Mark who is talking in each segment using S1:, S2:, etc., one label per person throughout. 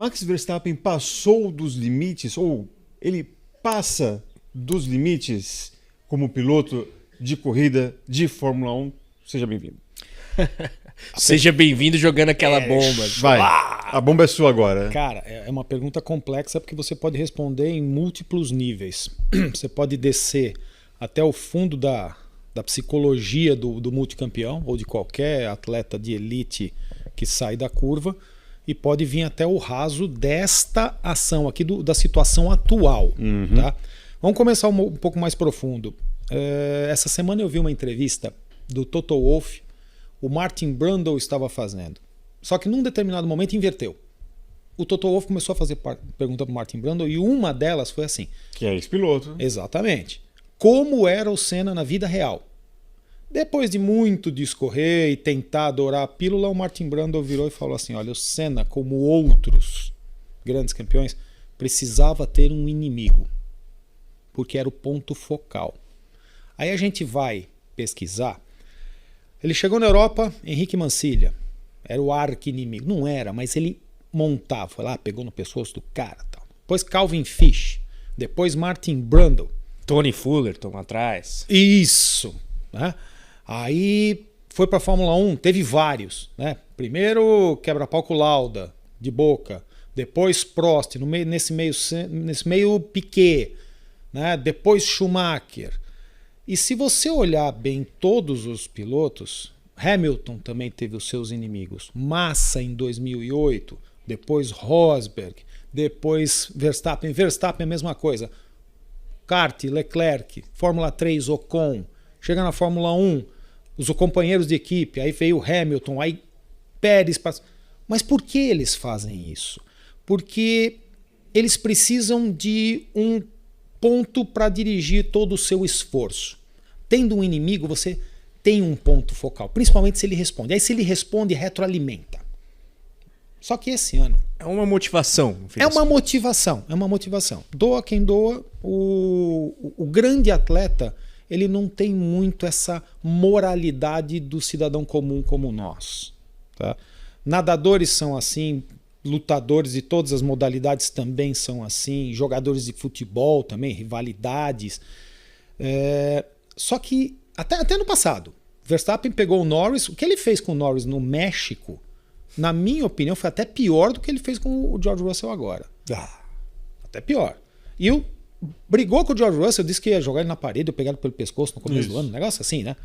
S1: Max Verstappen passou dos limites, ou ele passa dos limites como piloto de corrida de Fórmula 1? Seja bem-vindo.
S2: Seja bem-vindo jogando aquela bomba.
S1: Vai, a bomba é sua agora.
S3: Cara, é uma pergunta complexa porque você pode responder em múltiplos níveis. Você pode descer até o fundo da psicologia do multicampeão ou de qualquer atleta de elite que sai da curva e pode vir até o raso desta ação aqui, da situação atual. Tá? Vamos começar um pouco mais profundo. Essa semana eu vi uma entrevista do Toto Wolff, o Martin Brundle estava fazendo. Só que num determinado momento inverteu. O Toto Wolff começou a fazer pergunta para o Martin Brundle e uma delas foi assim.
S1: Que é ex-piloto.
S3: Exatamente. Como era o Senna na vida real? Depois de muito discorrer e tentar adorar a pílula, o Martin Brundle virou e falou assim, olha, o Senna, como outros grandes campeões, precisava ter um inimigo, porque era o ponto focal. Aí a gente vai pesquisar. Ele chegou na Europa, Henrique Mancilha, era o arqui-inimigo. Não era, mas ele montava, foi lá, pegou no pescoço do cara. Tal. Depois Calvin Fish, depois Martin Brundle.
S2: Tony Fullerton atrás.
S3: Isso, né? Aí foi para a Fórmula 1, teve vários, né? Primeiro quebra-pau com Lauda, de boca, depois Prost, nesse meio Piquet, né? Depois Schumacher. E se você olhar bem todos os pilotos, Hamilton também teve os seus inimigos. Massa em 2008, depois Rosberg, depois Verstappen. Verstappen é a mesma coisa. Kart, Leclerc, Fórmula 3, Ocon. Chega na Fórmula 1, os companheiros de equipe, aí veio Hamilton, aí Pérez. Mas por que eles fazem isso? Porque eles precisam de um ponto para dirigir todo o seu esforço. Tendo um inimigo, você tem um ponto focal, principalmente se ele responde. Aí se ele responde, retroalimenta. Só que esse ano...
S2: É uma motivação.
S3: É uma motivação. Doa quem doa. O grande atleta, ele não tem muito essa moralidade do cidadão comum como nós. Tá? Nadadores são assim, lutadores de todas as modalidades também são assim, jogadores de futebol também, rivalidades. Só que até no passado, Verstappen pegou o Norris, o que ele fez com o Norris no México, na minha opinião, foi até pior do que ele fez com o George Russell agora. Até pior. E brigou com o George Russell, disse que ia jogar ele na parede, ou pegar ele pelo pescoço no começo do ano, um negócio assim, né?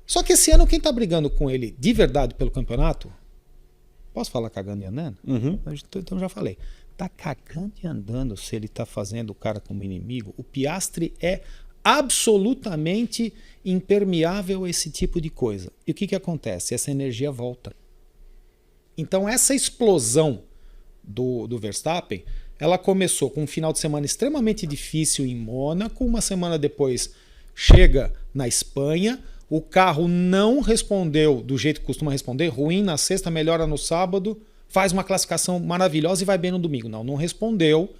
S3: Só que esse ano quem tá brigando com ele de verdade pelo campeonato, posso falar cagando e andando? Então já falei. Tá cagando e andando se ele tá fazendo o cara como inimigo. O Piastri é absolutamente impermeável a esse tipo de coisa. E o que acontece? Essa energia volta. Então essa explosão do Verstappen, ela começou com um final de semana extremamente difícil em Mônaco, uma semana depois chega na Espanha, o carro não respondeu do jeito que costuma responder, ruim na sexta, melhora no sábado, faz uma classificação maravilhosa e vai bem no domingo. Não respondeu.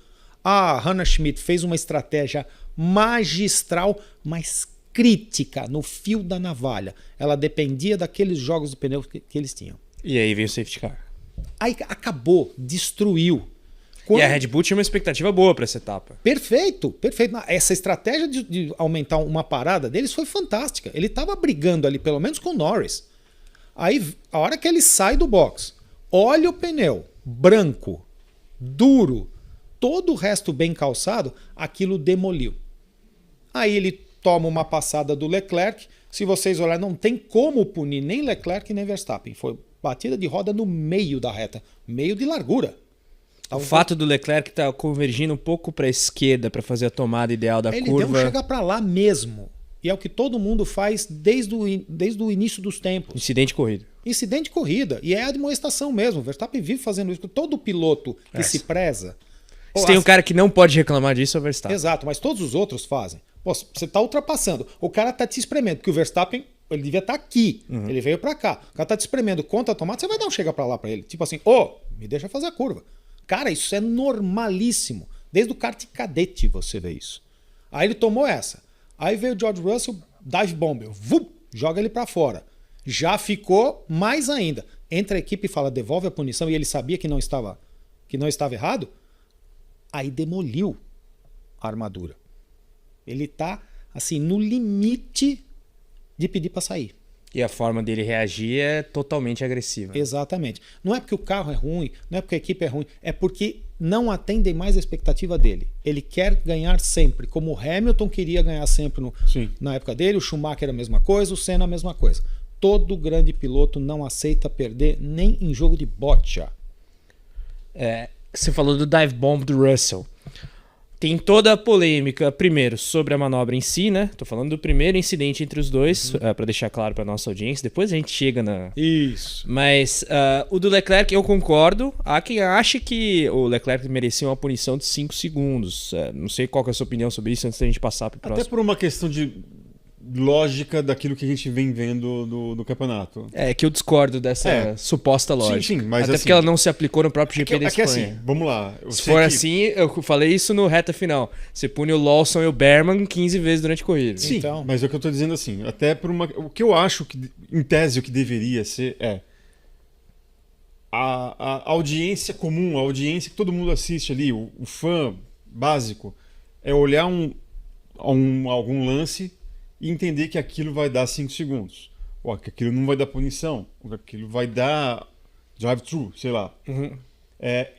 S3: A Hannah Schmidt fez uma estratégia magistral, mas crítica, no fio da navalha. Ela dependia daqueles jogos de pneu que eles tinham.
S2: E aí veio o safety car.
S3: Aí acabou, destruiu.
S2: E a Red Bull tinha uma expectativa boa para essa etapa.
S3: Perfeito. Essa estratégia de aumentar uma parada deles foi fantástica. Ele estava brigando ali, pelo menos com o Norris. Aí, a hora que ele sai do box, olha o pneu, branco, duro, todo o resto bem calçado, aquilo demoliu. Aí ele toma uma passada do Leclerc. Se vocês olharem, não tem como punir nem Leclerc nem Verstappen. Foi batida de roda no meio da reta, meio de largura.
S2: O fato do Leclerc estar convergindo um pouco para a esquerda para fazer a tomada ideal da curva.
S3: Ele deu chegar para lá mesmo. E é o que todo mundo faz desde o início dos tempos.
S2: Incidente de corrida.
S3: Incidente de corrida. E é a admoestação mesmo. O Verstappen vive fazendo isso. Todo piloto que se preza...
S2: Se tem um cara que não pode reclamar disso, é o Verstappen.
S3: Exato, mas todos os outros fazem. Pô, você está ultrapassando. O cara está te espremendo, porque o Verstappen, ele devia estar aqui. Ele veio para cá. O cara está te espremendo contra a tomada, você vai dar um chega para lá para ele. Tipo assim, me deixa fazer a curva. Cara, isso é normalíssimo. Desde o kart cadete você vê isso. Aí ele tomou essa. Aí veio o George Russell, dive bomber, joga ele para fora. Já ficou mais ainda. Entra a equipe e fala, devolve a punição, e ele sabia que não estava que não estava errado, aí demoliu a armadura. Ele está assim no limite de pedir para sair.
S2: E a forma dele reagir é totalmente agressiva.
S3: Exatamente. Não é porque o carro é ruim, não é porque a equipe é ruim, é porque não atendem mais a expectativa dele. Ele quer ganhar sempre, como o Hamilton queria ganhar sempre na época dele, o Schumacher a mesma coisa, o Senna a mesma coisa. Todo grande piloto não aceita perder nem em jogo de bocha.
S2: Você falou do dive bomb do Russell. Tem toda a polêmica, primeiro, sobre a manobra em si, né? Tô falando do primeiro incidente entre os dois, para deixar claro para nossa audiência. Depois a gente chega na...
S3: Isso.
S2: Mas o do Leclerc, eu concordo. Há quem ache que o Leclerc merecia uma punição de 5 segundos. Não sei qual que é a sua opinião sobre isso antes da gente passar pro próximo.
S1: Até por uma questão de lógica daquilo que a gente vem vendo do campeonato.
S2: É que eu discordo dessa suposta lógica.
S1: Sim, mas
S2: até
S1: assim,
S2: porque ela não se aplicou no próprio GP da Espanha.
S1: Assim, vamos lá.
S2: Se for assim, eu falei isso no reta final. Você pune o Lawson e o Berman 15 vezes durante a corrida.
S1: Sim, então... mas é o que eu tô dizendo assim. Até por uma... O que eu acho que, em tese, o que deveria ser a audiência comum, a audiência que todo mundo assiste ali, o fã básico, é olhar algum lance e entender que aquilo vai dar 5 segundos. Ou que aquilo não vai dar punição. Ou que aquilo vai dar drive-thru, sei lá.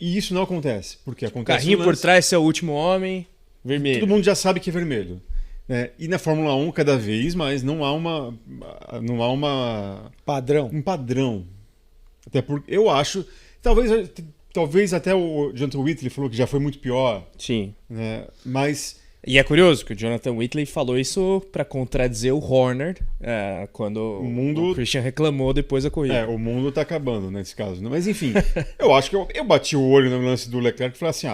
S1: E isso não acontece. Porque acontece
S2: carrinho por trás, seu último homem, vermelho.
S1: Todo mundo já sabe que é vermelho. E na Fórmula 1, cada vez mais, não há um padrão. Até porque eu acho... Talvez até o Jonathan Whitley falou que já foi muito pior.
S2: Sim.
S1: Mas...
S2: E é curioso que o Jonathan Whitley falou isso para contradizer o Horner quando o Christian reclamou depois da corrida.
S1: O mundo tá acabando nesse caso. Mas enfim, eu acho que eu bati o olho no lance do Leclerc e falei assim,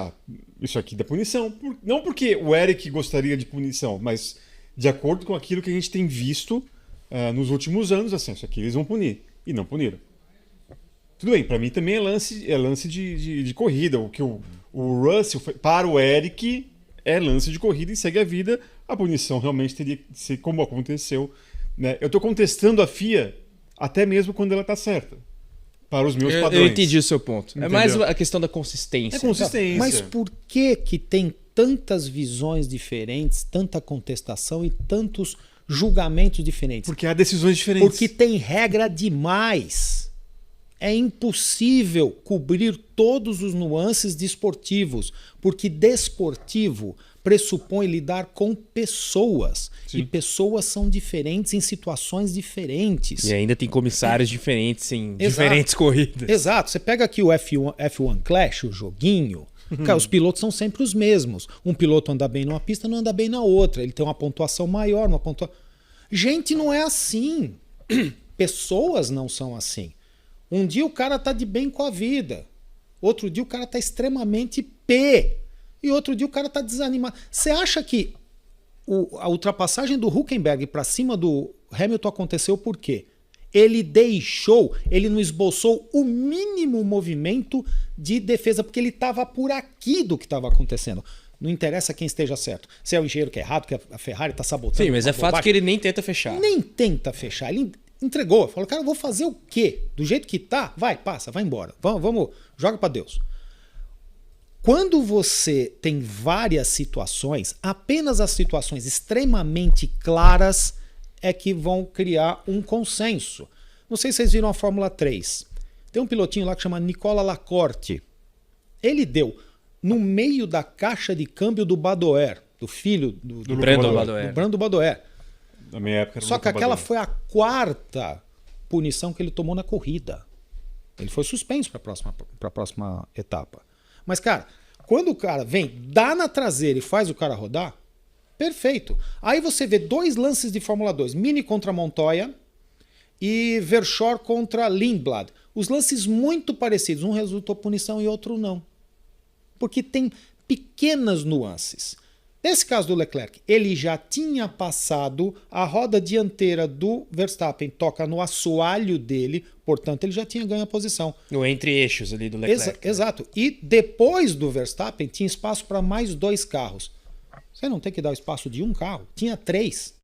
S1: isso aqui dá punição. Não porque o Eric gostaria de punição, mas de acordo com aquilo que a gente tem visto nos últimos anos, assim, isso aqui eles vão punir. E não puniram. Tudo bem, para mim também é lance de corrida. O que o Russell, para o Eric... é lance de corrida e segue a vida. A punição realmente teria que ser como aconteceu. Eu estou contestando a FIA até mesmo quando ela está certa. Para os meus padrões.
S2: Eu entendi o seu ponto.
S1: Entendeu?
S2: É mais a questão da consistência.
S1: É consistência.
S3: Mas por que tem tantas visões diferentes, tanta contestação e tantos julgamentos diferentes?
S1: Porque há decisões diferentes.
S3: Porque tem regra demais. É impossível cobrir todos os nuances desportivos, porque desportivo pressupõe lidar com pessoas. Sim. E pessoas são diferentes em situações diferentes.
S2: E ainda tem comissários diferentes em diferentes corridas.
S3: Exato. Você pega aqui o F1 Clash, o joguinho. Cara, os pilotos são sempre os mesmos. Um piloto anda bem numa pista, não anda bem na outra. Ele tem uma pontuação maior, uma pontuação... Gente, não é assim. Pessoas não são assim. Um dia o cara tá de bem com a vida. Outro dia o cara tá extremamente pé. E outro dia o cara tá desanimado. Você acha que a ultrapassagem do Hülkenberg para cima do Hamilton aconteceu por quê? Ele não esboçou o mínimo movimento de defesa, porque ele estava por aqui do que estava acontecendo. Não interessa quem esteja certo. Se é o engenheiro que é errado, que a Ferrari está sabotando.
S2: Sim, mas é fato que ele nem tenta fechar.
S3: Nem tenta fechar. Ele entregou. Falou, cara, eu vou fazer o quê? Do jeito que tá? Vai, passa, vai embora. Vamos, joga para Deus. Quando você tem várias situações, apenas as situações extremamente claras é que vão criar um consenso. Não sei se vocês viram a Fórmula 3. Tem um pilotinho lá que chama Nicola Lacorte. Ele deu no meio da caixa de câmbio do Badoer, do filho do Brando Badoer.
S1: Na minha época era.
S3: Só que aquela foi a 4ª punição que ele tomou na corrida. Ele foi suspenso para a próxima etapa. Mas, cara, quando o cara vem, dá na traseira e faz o cara rodar, perfeito. Aí você vê 2 lances de Fórmula 2, Mini contra Montoya e Verschoor contra Lindblad. Os lances muito parecidos, um resultou punição e outro não. Porque tem pequenas nuances. Nesse caso do Leclerc, ele já tinha passado, a roda dianteira do Verstappen toca no assoalho dele, portanto ele já tinha ganho a posição.
S2: No entre-eixos ali do Leclerc.
S3: Exato. E depois do Verstappen tinha espaço para mais 2 carros. Você não tem que dar o espaço de um carro, tinha 3.